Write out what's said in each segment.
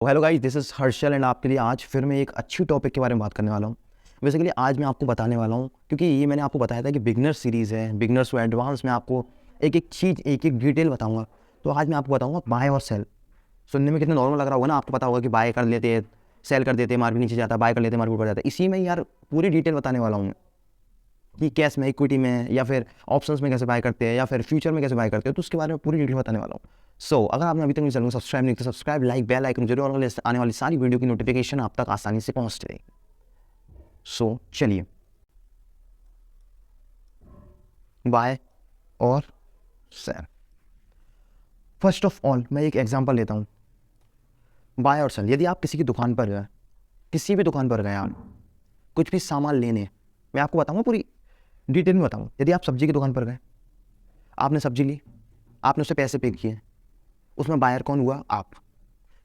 Hello guys, this is Harshal and आपके लिए आज फिर मैं एक अच्छी टॉपिक के बारे में बात करने वाला हूँ। बेसिकली आज मैं आपको बताने वाला हूँ, क्योंकि ये मैंने आपको बताया था कि बिगनर सीरीज़ है, बिगनर्स टू एडवांस में आपको एक एक चीज़ एक एक डिटेल बताऊँगा। तो आज मैं आपको बताऊँगा बाय और सेल। सुनने में कितना नॉर्मल लग रहा होगा ना, आपको पता होगा कि बाय कर लेते हैं, सेल कर देते हैं, मार्केट नीचे जाता है, बाय कर लेते हैं, मार्केट ऊपर जाता है। इसी में यार पूरी डिटेल बताने वाला हूँ मैं कि कैश में, इक्विटी में, या फिर ऑप्शंस में कैसे बाय करते हैं, या फिर फ्यूचर में कैसे बाय करते हैं, तो उसके बारे में पूरी डिटेल बताने वाला हूँ। अगर आपने अभी तक मेरे चैनल को सब्सक्राइब नहीं किया, सब्सक्राइब, लाइक, बेल आइकन जरूर, और आने वाली सारी वीडियो की नोटिफिकेशन आप तक आसानी से पहुंच जाएगी। चलिए, बाय और सेल। फर्स्ट ऑफ ऑल मैं एक एग्जांपल लेता हूँ, बाय और सेल। यदि आप किसी की दुकान पर गए, किसी भी दुकान पर गए आप कुछ भी सामान लेने, मैं आपको बताऊँगा, पूरी डिटेल में बताऊँगा। यदि आप सब्जी की दुकान पर गए, आपने सब्जी ली, आपने उसे पैसे पे किए, उसमें बायर कौन हुआ? आप।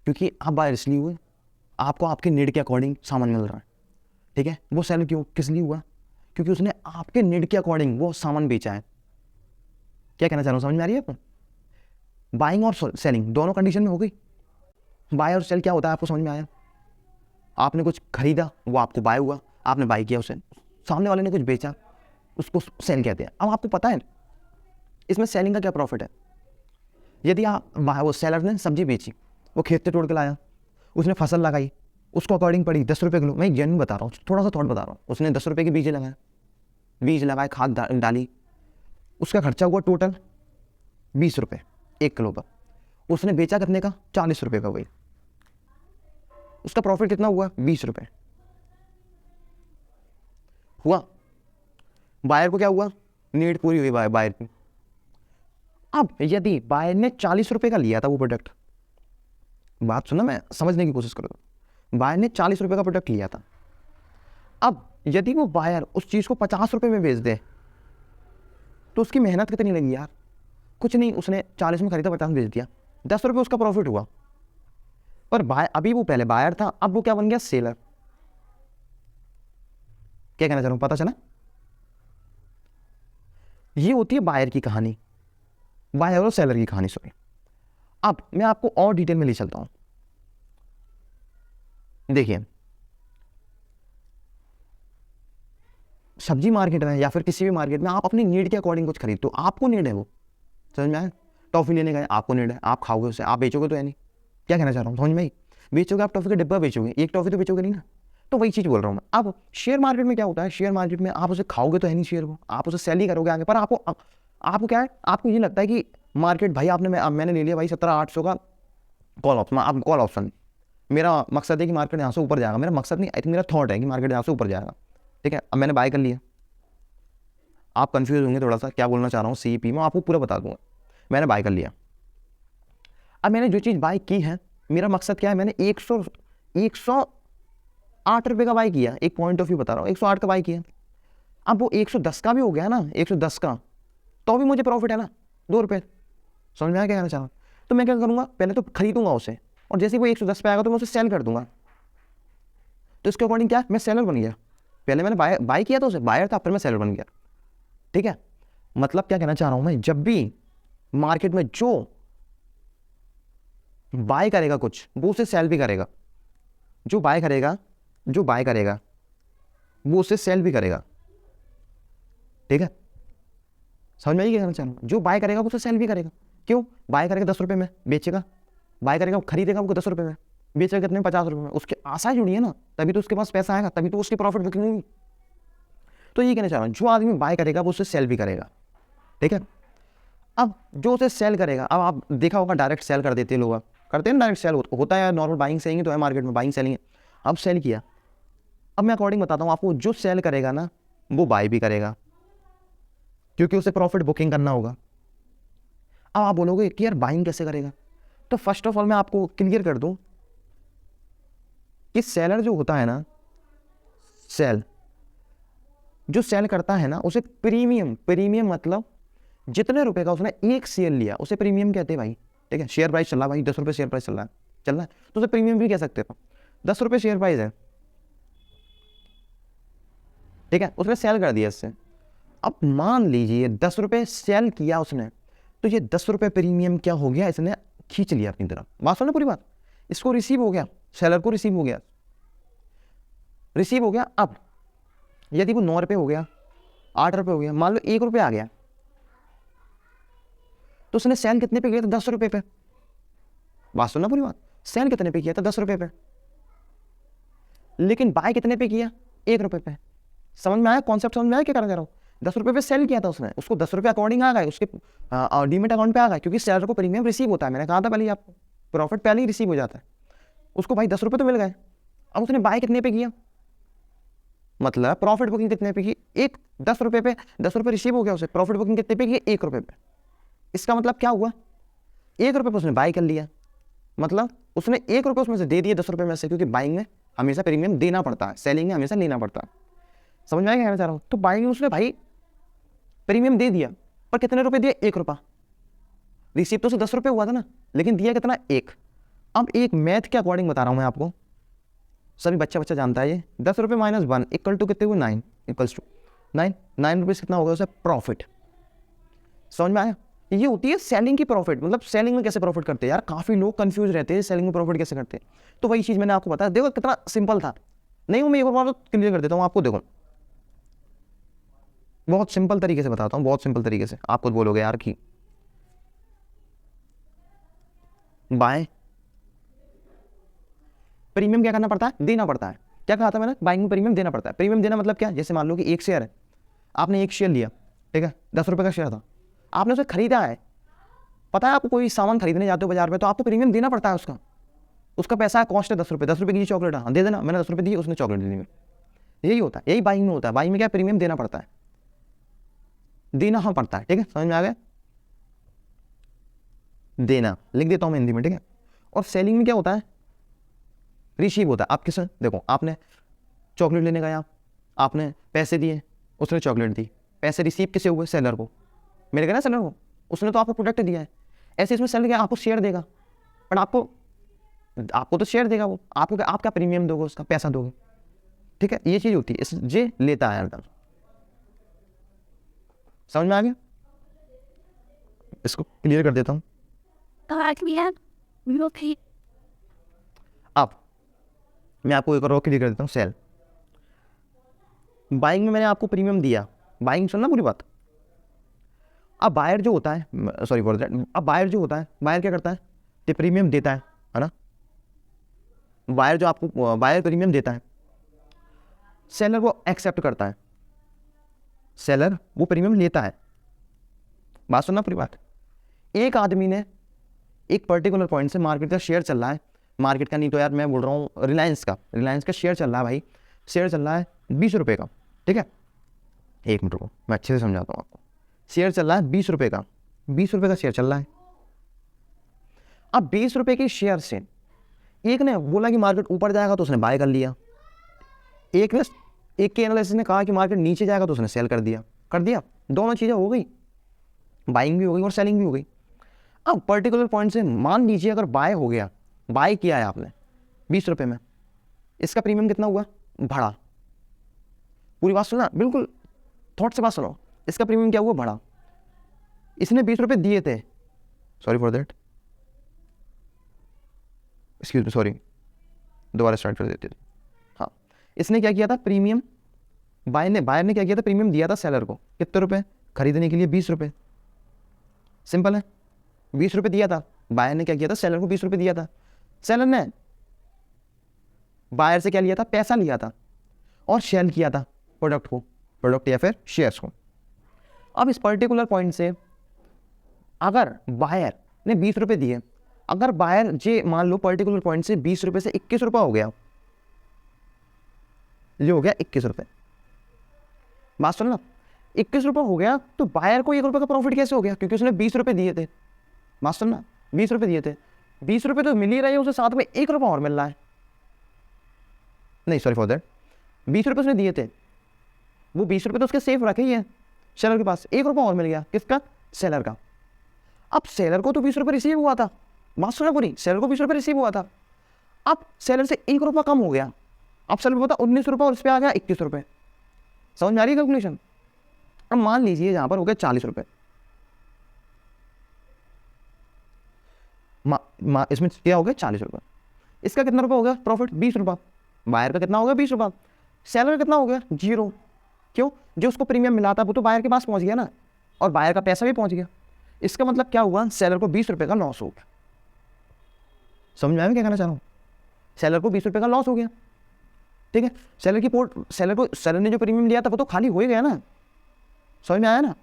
क्योंकि आप बायर इसलिए हुए, आपको आपके नीड के अकॉर्डिंग सामान मिल रहा है, ठीक है। वो सेल क्यों, किस लिए हुआ? क्योंकि उसने आपके नीड के अकॉर्डिंग वो सामान बेचा है। क्या कहना चाह रहा हूँ, समझ में आ रही है आपको? बाइंग और सेलिंग दोनों कंडीशन में हो गई। बाय और सेल क्या होता है, आपको समझ में आया? आपने कुछ खरीदा, वो आपको बाय हुआ, आपने बाय किया उसे, सामने वाले ने कुछ बेचा, उसको सेल कहते हैं। अब आपको पता है इसमें सेलिंग का क्या प्रॉफिट है। यदि वो सेलर ने सब्जी बेची, वो खेत से तोड़ के लाया, उसने फसल लगाई, उसको अकॉर्डिंग पड़ी 10 रुपये किलो। मैं जेन्युइन बता रहा हूँ, थोड़ा सा थॉट बता रहा हूँ। उसने 10 रुपये के बीज लगाए, खाद डाली, उसका खर्चा हुआ टोटल 20 रुपये 1 किलो पर। उसने बेचा कितने का? 40 रुपये का। वही उसका प्रॉफिट कितना हुआ? 20 रुपये हुआ। बायर को क्या हुआ? नीड पूरी हुई बायर की। अब यदि बायर ने 40 रुपये का लिया था वो प्रोडक्ट, बात सुनना, मैं समझने की कोशिश करूँ। बायर ने 40 रुपये का प्रोडक्ट लिया था। अब यदि वो बायर उस चीज़ को 50 रुपये में बेच दे, तो उसकी मेहनत कितनी लगी यार? कुछ नहीं, उसने 40 में खरीदा, 50 में बेच दिया, 10 रुपये उसका प्रॉफिट हुआ। और अभी वो पहले बायर था, अब वो क्या बन गया? सेलर। क्या कहना चाह रहा हूँ, पता चला? ये होती है बायर की कहानी, बायर और सेलर की कहानी। सॉरी, अब मैं आपको और डिटेल में ले चलता हूं। देखिए, सब्जी मार्केट में या फिर किसी भी मार्केट में आप अपनी नीड के अकॉर्डिंग कुछ खरीदते हो, आपको नीड है, वो समझ में आया? टॉफी लेने गए, आपको नीड है, आप खाओगे उसे, आप बेचोगे तो है नहीं। क्या कहना चाह रहा हूँ, समझ में आई? बेचोगे, आप टॉफी का डिब्बा बेचोगे, एक टॉफी तो बेचोगे नहीं ना। तो वही चीज बोल रहा हूँ मैं। अब शेयर मार्केट में क्या होता है, शेयर मार्केट में आप उसे खाओगे तो है नहीं शेयर को, आप उसे सेल ही करोगे आगे। पर आपको क्या है, आपको ये लगता है कि मार्केट, भाई मैंने ले लिया भाई 1700-1800 का कॉल ऑप्शन। आप कॉल ऑप्शन, मेरा मकसद है कि मार्केट यहाँ से ऊपर जाएगा। मेरा मकसद नहीं, आई थिंक मेरा थॉट है कि मार्केट यहाँ से ऊपर जाएगा, ठीक है। अब मैंने बाय कर लिया। आप कंफ्यूज होंगे थोड़ा सा, क्या बोलना चाह रहा हूँ सीपी में, आपको पूरा बता दूंगा। मैंने बाय कर लिया। अब मैंने जो चीज़ बाय की है, मेरा मकसद क्या है, मैंने 108 रुपये का बाय किया। एक पॉइंट ऑफ व्यू बता रहा हूँ, 108 का बाय किया। अब वो 110 का भी हो गया ना, 110 का, तो भी मुझे प्रॉफिट है ना, 2 रुपये। समझ में आया क्या कहना चाह रहा हूँ? तो मैं क्या करूँगा, पहले तो खरीदूंगा उसे, और जैसे वो 110 पे आएगा तो मैं उसे सेल कर दूंगा। तो इसके अकॉर्डिंग क्या, मैं सेलर बन गया। पहले मैंने बाय किया तो उसे बायर था, फिर मैं सेलर बन गया, ठीक है। मतलब क्या कहना चाह रहा हूं मैं, जब भी मार्केट में जो बाय करेगा कुछ, वो उसे सेल भी करेगा। जो बाय करेगा वो उसे सेल भी करेगा, ठीक है। समझ में आई क्या कहना चाह रहा हूं? जो बाय करेगा वो उसे सेल भी करेगा। क्यों? बाय करेगा 10 रुपये में, बेचेगा, बाय करेगा, खरीदेगा वो 10 रुपये में, बेचेगा कितने? 50 रुपये में। उसके आशा जुड़ी है ना, तभी तो उसके पास पैसा आएगा, तभी तो उसकी प्रॉफिट बिकनी होगी। तो ये कहना चाह रहा हूँ, जो आदमी बाय करेगा वो उसे सेल भी करेगा, ठीक है। अब जो उसे सेल करेगा, अब आप देखा होगा डायरेक्ट सेल कर देते हैं लोग, करते हैं डायरेक्ट सेल, होता है नॉर्मल बाइंग सेलिंग तो है मार्केट में, बाइंग सेलिंग है। अब सेल किया, अब मैं अकॉर्डिंग बताता हूँ आपको, जो सेल करेगा ना वो बाय भी करेगा, क्योंकि उसे प्रॉफिट बुकिंग करना होगा। अब आप बोलोगे कि यार बाइंग कैसे करेगा, तो फर्स्ट ऑफ ऑल मैं आपको क्लियर कर दूं कि सेलर जो होता है ना, जो सेल करता है ना, उसे प्रीमियम मतलब जितने रुपए का उसने एक शेयर लिया उसे प्रीमियम कहते हैं भाई, ठीक है। शेयर प्राइस चल रहा है भाई, 10 रुपये शेयर प्राइस चल रहा है, तो उसे प्रीमियम भी कह सकते हो। 10 रुपये शेयर प्राइस है, ठीक है, उसने सेल कर दिया इससे। अब मान लीजिए 10 रुपये सेल किया उसने, तो ये 10 रुपये प्रीमियम क्या हो गया, इसने खींच लिया अपनी तरफ। बात सुनो पूरी बात। इसको रिसीव हो गया, सेलर को रिसीव हो गया, रिसीव हो गया। अब यदि वो 9 रुपये हो गया, 8 रुपये हो गया, मान लो 1 रुपये आ गया, तो उसने सेल कितने पे किया था? 10 रुपये पे। बात सुनना पूरी बात, सेल कितने पे किया था? 10 रुपये पे। लेकिन बाय कितने पे किया? 1 रुपये पे। समझ में आया कॉन्सेप्ट? समझ में आया क्या करना चाह रहा हूँ? 10 रुपये पे सेल किया था उसने, उसको 10 रुपये अकॉर्डिंग आ गए उसके डीमेट अकाउंट पे आ गया, क्योंकि सेलर को प्रीमियम रिसीव होता है। मैंने कहा था पहले आपको, प्रॉफिट पहले ही रिसीव हो जाता है उसको। भाई 10 रुपये तो मिल गए। अब उसने बाय कितने पे किया? मतलब प्रॉफिट बुकिंग कितने पे की? 10 रुपये पे 10 रुपये रिसीव हो गया उसे, प्रॉफिट बुकिंग कितने पे की? 1 रुपये पे। इसका मतलब क्या हुआ? 1 रुपये पे उसने बाय कर लिया, मतलब उसने 1 रुपये उसमें से दे दिए 10 रुपये में से, क्योंकि बाइंग में हमेशा प्रीमियम देना पड़ता है, सेलिंग में हमेशा लेना पड़ता है। समझ में आया क्या कहना चाह रहा हूँ? तो बाइंग में उसने भाई प्रीमियम दे दिया, पर कितने रुपए दिए? 1 रुपया। रिसीव तो उसे 10 रुपये हुआ था ना, लेकिन दिया कितना? 1। अब एक मैथ के अकॉर्डिंग बता रहा हूँ मैं आपको, सभी बच्चा जानता है ये। 10 रुपये माइनस 1 इक्वल टू कितने हुए? 9 इक्वल्स टू 9 रुपये कितना होगा उसे? प्रॉफिट। समझ में आया? ये होती है सेलिंग की प्रॉफिट। मतलब सेलिंग में कैसे प्रॉफिट करते हैं यार, काफी लोग कंफ्यूज रहते हैं सेलिंग में प्रॉफिट कैसे करते हैं। तो वही चीज मैंने आपको बताया, देखो कितना सिंपल था। नहीं हूं मैं एक बार क्लियर कर देता हूं आपको। देखो बहुत सिंपल तरीके से बताता हूं, बहुत सिंपल तरीके से। आप खुद बोलोगे यार कि बाय प्रीमियम क्या करना पड़ता है? देना पड़ता है। क्या कहा था मैंने? बाइंग में प्रीमियम देना पड़ता है। प्रीमियम देना मतलब क्या? जैसे मान लो कि 1 शेयर है, आपने 1 शेयर लिया, ठीक है, 10 रुपये का शेयर था, आपने उसे खरीदा है। पता है आपको, कोई सामान खरीदने जाते हो बाजार में, तो आपको प्रीमियम देना पड़ता है उसका पैसा है, कॉस्ट है 10 रुपये। 10 रुपये की चॉकलेट, हाँ दे देना, मैंने 10 रुपये दिए, उसने चॉकलेट दे दी। यही होता है, यही बाइंग में होता है। बाइंग में क्या? प्रीमियम देना पड़ता है, देना हाँ पड़ता है। ठीक है, समझ में आ गया? देना लिख देता हूं मैं हिंदी में, ठीक है। और सेलिंग में क्या होता है? रिसीव होता है। आप किस, देखो आपने चॉकलेट लेने गया, आपने पैसे दिए, उसने चॉकलेट दी, पैसे रिसीव किसे हुए? सेलर को। मेरे कहना सेलर को, उसने तो आपको प्रोडक्ट दिया है। ऐसे इसमें सेलर क्या आपको शेयर देगा, बट आपको तो शेयर देगा वो, आपको आप क्या प्रीमियम दोगे, उसका पैसा दोगे। ठीक है, ये चीज होती है। इस जे लेता है हरदम। समझ में आ गया? इसको क्लियर कर देता हूं। अब मैं आपको एक और क्लियर कर देता हूं। सेल बाइंग में मैंने आपको प्रीमियम दिया, बाइंग सुनना पूरी बात। अब बायर जो होता है, सॉरी फॉर दैट, अब बायर जो होता है, बायर क्या करता है? तो प्रीमियम देता है ना। बायर जो आपको, बायर प्रीमियम देता है, सेलर वो एक्सेप्ट करता है, सेलर वो प्रीमियम लेता है। बात सुनना पूरी बात। एक आदमी ने एक पर्टिकुलर पॉइंट से, मार्केट का शेयर चल रहा है, मार्केट का नहीं तो यार मैं बोल रहा हूँ रिलायंस का शेयर चल रहा है भाई, शेयर चल रहा है 20 रुपये का, ठीक है। एक मिनट रुको, मैं अच्छे से समझाता हूँ आपको। शेयर चल रहा है 20 रुपये का, 20 रुपये का शेयर चल रहा है। अब 20 रुपये के शेयर से एक ने बोला कि मार्केट ऊपर जाएगा, तो उसने बाय कर लिया। एक के एनालिसिस ने कहा कि मार्केट नीचे जाएगा, तो उसने सेल कर दिया। दोनों चीज़ें हो गई, बाइंग भी हो गई और सेलिंग भी हो गई। अब पर्टिकुलर पॉइंट से मान लीजिए अगर बाय हो गया, बाय किया है आपने 20 रुपये में, इसका प्रीमियम कितना हुआ? बढ़ा। पूरी बात सुनना, बिल्कुल थॉट से बात सुनो। इसका प्रीमियम क्या हुआ? बढ़ा। इसने 20 रुपये दिए थे, sorry for that, excuse me, sorry, दोबारा स्टार्ट कर देते। हाँ, इसने क्या किया था? प्रीमियम, बायर ने क्या किया था? प्रीमियम दिया था सेलर को। कितने रुपए? खरीदने के लिए 20 रुपये। सिंपल है, 20 रुपये दिया था। बायर ने क्या किया था? सेलर को 20 रुपये दिया था। सेलर ने बायर से क्या लिया था? पैसा लिया था और सेल किया था प्रोडक्ट या फिर शेयर्स को। अब इस पर्टिकुलर पॉइंट से अगर बायर ने 20 रुपये दिए, अगर बायर जे मान लो पर्टिकुलर पॉइंट से 20 रुपये से 21 रुपये हो गया, जो हो गया 21 रुपये। बात सुनना, 21 रुपये हो गया, तो बायर को 1 रुपये का प्रॉफिट कैसे हो गया? क्योंकि उसने 20 रुपये दिए थे। बात सुनना, 20 रुपये दिए थे, 20 रुपये तो मिल ही रहे हैं उसे, साथ में 1 रुपया और मिल रहा है। नहीं सॉरी फॉर दैट, 20 रुपये उसने दिए थे, वो 20 रुपये तो उसके सेफ रखे ही है सेलर के पास, 1 रुपया और मिल गया। किसका? सेलर का। अब सेलर को तो 20 रुपये रिसीव हुआ था, बात सुना पूरी, सेलर को 20 रुपये रिसीव हुआ था। अब सेलर से 1 रुपया कम हो गया, अब सेलर को था 19 रुपये और इस पर आ गया 21 रुपये। समझ में आ रही है कैलकुलेशन? अब मान लीजिए यहां पर हो गया 40 रुपये, इसमें क्या हो गया? 40 रुपये। इसका कितना रुपये हो गया प्रॉफिट? 20 रुपये। बायर का कितना हो गया? 20 रुपये। सेलर का कितना हो गया? 0। क्यों? जो उसको प्रीमियम मिला था वो तो बायर के पास पहुंच गया ना, और बायर का पैसा भी पहुंच गया। इसका मतलब क्या हुआ? सेलर को 20 रुपये का लॉस हो गया। समझ में आया मैं क्या कहना चाह रहा हूँ? सेलर को 20 रुपये का लॉस हो गया, ठीक है। सेलर ने जो प्रीमियम लिया था वो तो खाली हो ही गया ना, समझ में आया ना।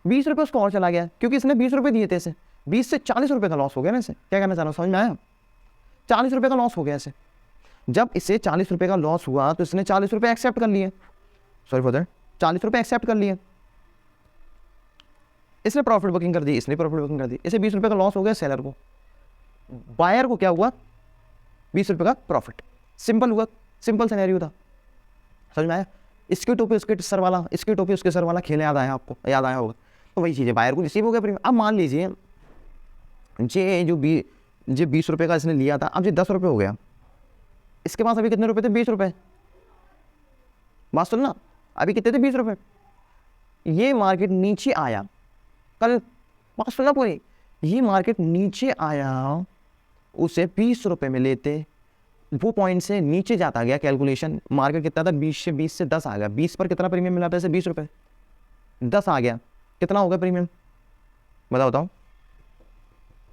20 रुपये उसको और चला गया, क्योंकि इसने 20 रुपये दिए थे इसे, 20 से 40 रुपये का लॉस हो गया ना इसे। क्या कहना चाह रहा हूँ? समझ में आया? 40 रुपये का लॉस हो गया इसे। जब इसे 40 रुपये का लॉस हुआ तो इसने 40 रुपये एक्सेप्ट कर लिए, सॉरी फॉर दैट, 40 रुपये एक्सेप्ट कर लिए। इसने प्रॉफिट बुकिंग कर दी, इसने प्रॉफिट बुकिंग कर दी। इसे 20 रुपये का लॉस हो गया सेलर को। बायर को क्या हुआ? 20 रुपये का प्रॉफिट। सिंपल हुआ, सिंपल सिनेरियो था। समझ में आया? इसकी टोपी उसके सर वाला, इसकी टोपी उसके सर वाला खेल याद आया आपको? याद आया होगा। तो वही चीज़ है, बायर को रिसीव हो गया प्रीमियम। अब मान लीजिए जो 20 रुपये का इसने लिया था, अब ये 10 रुपये हो गया। इसके पास अभी कितने रुपए थे? 20 रुपये। बात सुन ना, अभी कितने थे? 20 रुपये। ये मार्केट नीचे आया कल, बात सुनना पूरी, ये मार्केट नीचे आया, उसे 20 रुपये में लेते, वो पॉइंट से नीचे जाता गया। कैलकुलेशन मार्केट कितना था? 20 से 10 आ गया। 20 पर कितना प्रीमियम मिला था इसे? 20 रुपये। 10 आ गया, कितना होगा प्रीमियम?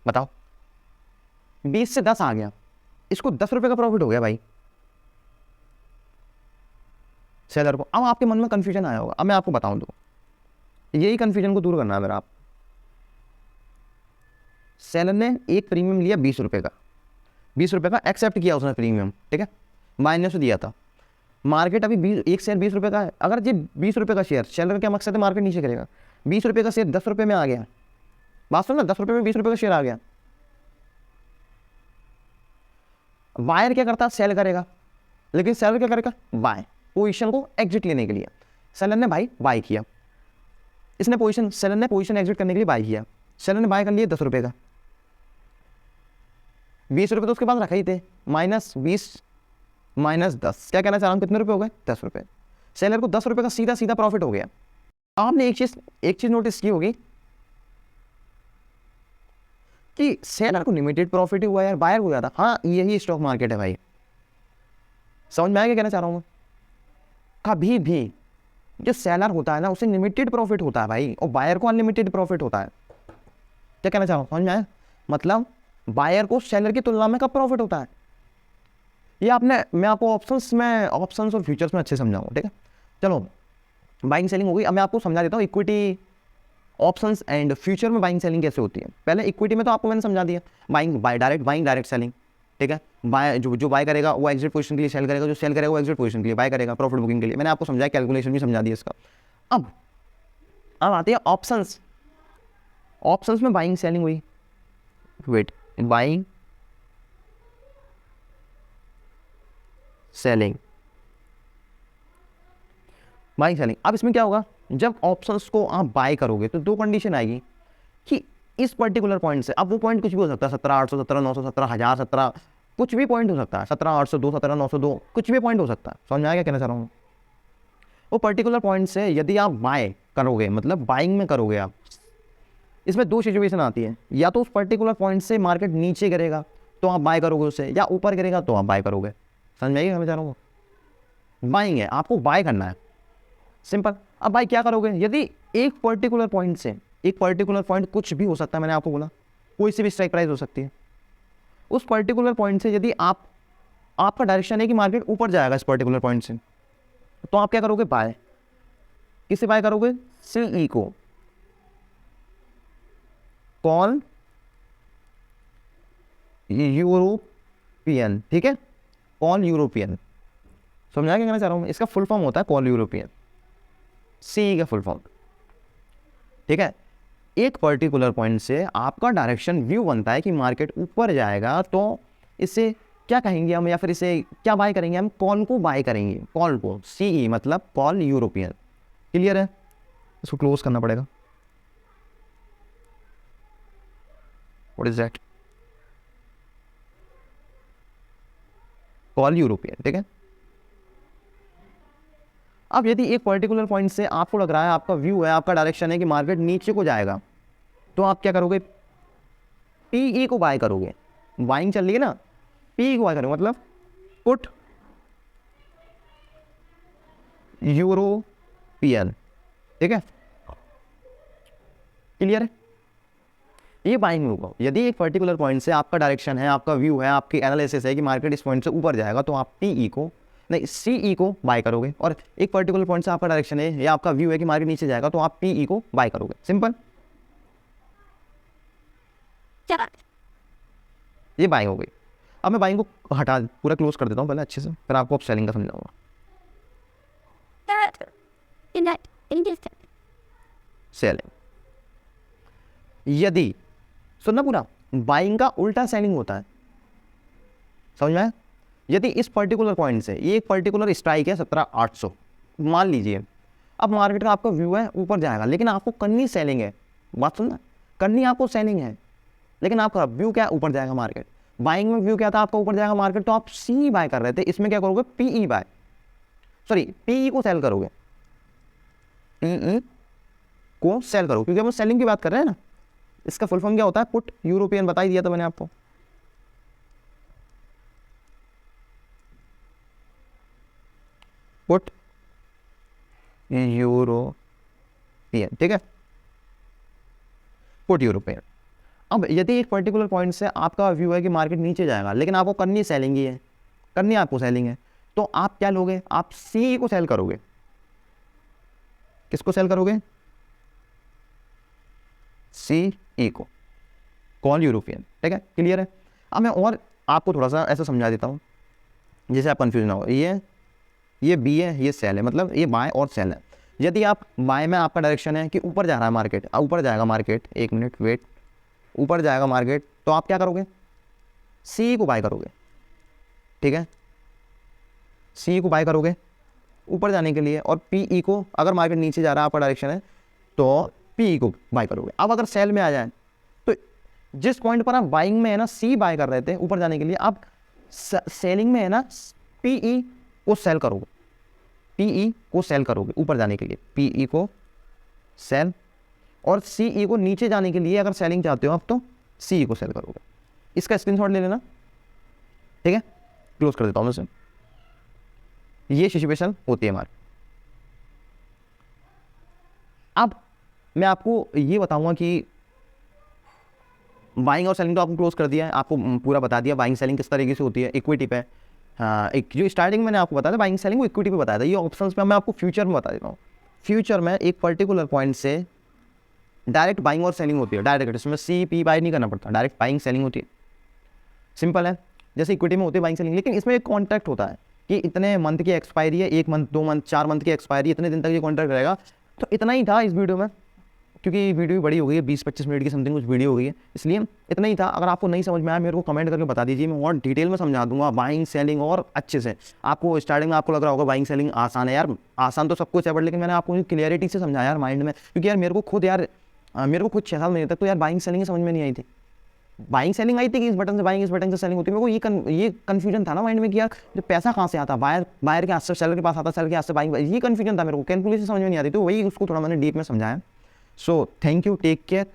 बताओ। 20 से 10 आ गया, इसको 10 रुपये का प्रॉफिट हो गया भाई सेलर को। अब आपके मन में कंफ्यूजन आया होगा, अब मैं आपको बताऊं तो यही कंफ्यूजन को दूर करना है मेरा। आप सेलर ने एक प्रीमियम लिया 20 रुपये का, 20 रुपये का एक्सेप्ट किया उसने प्रीमियम, ठीक है, माइनस से दिया था। मार्केट अभी एक शेयर 20 रुपये का है। अगर ये 20 रुपये का शेयर, सेलर का क्या मकसद है? मार्केट नीचे करेगा। 20 रुपये का शेयर 10 रुपये में आ गया। बात सुन ना, 10 रुपये में 20 रुपये का शेयर आ गया। बायर क्या करता? सेल करेगा, लेकिन सेलर क्या करेगा? बाय, पोजीशन को एग्जिट लेने के लिए। सेलर ने भाई बाय किया, सेलर ने पोजीशन एग्जिट करने के लिए बाय किया। सेलर ने बाय कर लिया 10 रुपये का, 20 रुपये तो उसके पास रखा ही थे, -20 -10, क्या कहना चाह रहा हूँ? कितने रुपये हो गए? 10 रुपये। सेलर को 10 रुपये का सीधा सीधा प्रॉफिट हो गया। आपने एक चीज नोटिस की होगी कि सेलर को लिमिटेड प्रॉफिट ही हुआ यार, बायर हो जाता। हाँ, यही स्टॉक मार्केट है भाई। समझ में आया क्या कहना चाह रहा हूँ? कभी भी जो सेलर होता है ना, उसे लिमिटेड प्रॉफिट होता है भाई, और बायर को अनलिमिटेड प्रॉफिट होता है। क्या कहना चाह रहा हूँ? समझ में आया? मतलब बायर को सेलर की तुलना में कब प्रॉफिट होता है? ये मैं आपको ऑप्शंस और फ्यूचर्स में अच्छे समझाऊंगा, ठीक है। चलो, बाइंग सेलिंग हो गई। अब मैं आपको समझा देता हूँ इक्विटी, ऑप्शंस एंड फ्यूचर में बाइंग सेलिंग कैसे होती है। पहले इक्विटी में तो आपको मैंने समझा दिया, डायरेक्ट सेलिंग, ठीक है। बाय जो बाय करेगा वो एग्जिट पोजीशन के लिए सेल करेगा, जो सेल करेगा वो एग्जिट पोजीशन के लिए बाय करेगा, प्रॉफिट बुकिंग के लिए। मैंने आपको समझाया, कैलकुलेशन भी समझा दिया इसका। अब आते हैं ऑप्शंस। ऑप्शंस में बाइंग सेलिंग हुई, बाइंग सेलिंग। अब इसमें क्या होगा? जब ऑप्शंस को आप बाय करोगे तो दो कंडीशन आएगी कि इस पर्टिकुलर पॉइंट से, अब वो पॉइंट कुछ भी हो सकता है, 17,800, 17,900, 17,000, 17, कुछ भी पॉइंट हो सकता है, 17,802, 17,902, कुछ भी पॉइंट हो सकता है। समझ में आया क्या कहना चाह रहा हूँ? वो पर्टिकुलर पॉइंट से यदि आप बाय करोगे, मतलब बाइंग में करोगे आप, इसमें दो सिचुएशन आती है। या तो उस पर्टिकुलर पॉइंट से मार्केट नीचे गिरेगा तो आप बाय करोगे उसे, या ऊपर गिरेगा तो आप बाय करोगे। समझ में आएगा मैं चाह रहा हूँ? बाइंग है, आपको बाय करना है, सिंपल। अब बाय क्या करोगे? यदि एक पर्टिकुलर पॉइंट से, एक पर्टिकुलर पॉइंट कुछ भी हो सकता है, मैंने आपको बोला कोई सी भी स्ट्राइक प्राइस हो सकती है, उस पर्टिकुलर पॉइंट से यदि आपका डायरेक्शन है कि मार्केट ऊपर जाएगा इस पर्टिकुलर पॉइंट से, तो आप क्या करोगे? बाय। किसे बाय करोगे? सीई को, कॉल यूरोपियन, ठीक है, कॉल यूरोपियन। समझा क्या कहना चाह रहा हूँ? इसका फुल फॉर्म होता है कॉल यूरोपियन, सी का फुल फॉर्म, ठीक है। एक पर्टिकुलर पॉइंट से आपका डायरेक्शन व्यू बनता है कि मार्केट ऊपर जाएगा, तो इसे क्या कहेंगे हम, या फिर इसे क्या बाय करेंगे हम? कॉल को बाय करेंगे, कॉल को, सीई मतलब कॉल यूरोपियन। क्लियर है? इसको क्लोज करना पड़ेगा। What is that? Call European, ठीक है। अब यदि एक पर्टिकुलर पॉइंट से आपको लग रहा है, आपका व्यू है, आपका डायरेक्शन है कि मार्केट नीचे को जाएगा, तो आप क्या करोगे? पीई को बाय करोगे। बाइंग चल रही है ना, पी को बाय करेंगे, मतलब पुट यूरोपियन, ठीक है, क्लियर है। ये बाइंग होगा। यदि एक पर्टिकुलर पॉइंट से आपका डायरेक्शन है, आपका व्यू है, आपकी एनालिसिस है कि मार्केट इस पॉइंट से ऊपर जाएगा, तो आप पीई को नहीं सीई को बाय करोगे। और एक पर्टिकुलर पॉइंट से आपका डायरेक्शन है या आपका व्यू है कि मार्केट नीचे जाएगा, तो आप पीई को बाय करोगे। सिंपल, ये बाइंग हो गई। अब मैं बाइंग को हटा पूरा क्लोज कर देता हूँ पहले अच्छे से, फिर आपको अब सेलिंग का समझाऊंगा। सेलिंग, यदि सुनना पूरा, बाइंग का उल्टा सेलिंग होता है, समझ में आया। यदि इस पर्टिकुलर पॉइंट से ये एक पर्टिकुलर स्ट्राइक है 17,800 मान लीजिए, अब मार्केट का आपका व्यू है ऊपर जाएगा, लेकिन आपको करनी सेलिंग है, बात सुनना, करनी आपको सेलिंग है, लेकिन आपका व्यू क्या ऊपर जाएगा मार्केट। बाइंग में व्यू क्या था आपका ऊपर जाएगा मार्केट, तो आप सी बाय कर रहे थे, इसमें क्या करोगे पीई बाय, सॉरी पीई को सेल करोगे, पीई को सेल करोगे, क्योंकि हम सेलिंग की बात कर रहे हैं ना। इसका फुल फॉर्म क्या होता है, पुट यूरोपियन, बता ही दिया था मैंने आपको। पुट यूरोपियन, ठीक है, पुट यूरोपियन। अब यदि एक पर्टिकुलर पॉइंट से आपका व्यू है कि मार्केट नीचे जाएगा, लेकिन आपको करनी सेलिंग ही है, करनी आपको सेलिंग है, तो आप क्या लोगे, आप सी को सेल करोगे। किसको सेल करोगे, सी ई को, कॉल यूरोपियन, ठीक है, क्लियर है। अब मैं और आपको थोड़ा सा ऐसा समझा देता हूँ जिससे आप कंफ्यूज ना हो। ये बी है, ये सेल है, मतलब ये बाय और सेल है। यदि आप बाय में आपका डायरेक्शन है कि ऊपर जा रहा है मार्केट, ऊपर जाएगा मार्केट, एक मिनट वेट, ऊपर जाएगा मार्केट, तो आप क्या करोगे, सी को बाय करोगे, ठीक है, सी को बाय करोगे ऊपर जाने के लिए, और पीई को, अगर मार्केट नीचे जा रहा है आपका डायरेक्शन है, तो पीई को बाय करोगे। अब अगर सेल में आ जाए, तो जिस पॉइंट पर आप बाइंग में है ना सी बाय कर रहे थे ऊपर जाने के लिए, आप सेलिंग में है ना पीई को सेल करोगे, पीई को सेल करोगे ऊपर जाने के लिए, पीई को सेल, और सीई को नीचे जाने के लिए अगर सेलिंग चाहते हो आप, तो सीई को सेल करोगे। इसका स्क्रीनशॉट ले लेना, ठीक है, क्लोज कर देता हूं मैं इसे। ये सिचुएशन होती है हमारी। अब मैं आपको ये बताऊंगा कि बाइंग और सेलिंग तो आपको क्लोज कर दिया है, आपको पूरा बता दिया बाइंग सेलिंग किस तरीके से होती है इक्विटी पे। हाँ, एक जो स्टार्टिंग मैंने आपको बताया था बाइंग सेलिंग, वो इक्विटी पे बताया था। ये ऑप्शंस पे मैं आपको फ्यूचर में बता देता हूँ। फ्यूचर में एक पर्टिकुलर पॉइंट से डायरेक्ट बाइंग और सेलिंग होती है, डायरेक्ट, इसमें सी पी बाय नहीं करना पड़ता, डायरेक्ट बाइंग सेलिंग होती है। सिंपल है, जैसे इक्विटी में होती है बाइंग सेलिंग, लेकिन इसमें एक कॉन्ट्रैक्ट होता है कि इतने मंथ की एक्सपायरी है, 1 मंथ 2 मंथ 4 मंथ की एक्सपायरी, इतने दिन तक ये कॉन्ट्रैक्ट रहेगा। तो इतना ही था इस वीडियो में, क्योंकि वीडियो भी बड़ी हो गई है, 20-25 मिनट की समथिंग कुछ वीडियो हो गई है, इसलिए इतना ही था। अगर आपको नहीं समझ में आया मेरे को कमेंट करके बता दीजिए, मैं और डिटेल में समझा दूंगा बाइंग सेलिंग और अच्छे से। आपको स्टार्टिंग में आपको लग रहा होगा बाइंग सेलिंग आसान है, यार आसान तो सब कुछ है, बट लेकिन मैंने आपको क्लियरिटी से समझाया यार माइंड में, क्योंकि यार मेरे को खुद 6 साल महीने तक तो यार बाइंग सेलिंग समझ में नहीं आई थी। बाइंग सेलिंग आई थी कि इस बटन से बाइंग, इस बटन से सेलिंग होती है, मेरे को ये कन्फ्यूजन था ना माइंड में कि यार जो पैसा कहाँ से आता, बायर के हाथ से सेलर के पास आता, सेलर के हाथ से बाइंग, ये कन्फ्यूजन था मेरे को, कैलकुलेशन समझ में नहीं आती, तो वही उसको थोड़ा मैंने डीप में समझाया। So thank you, take care.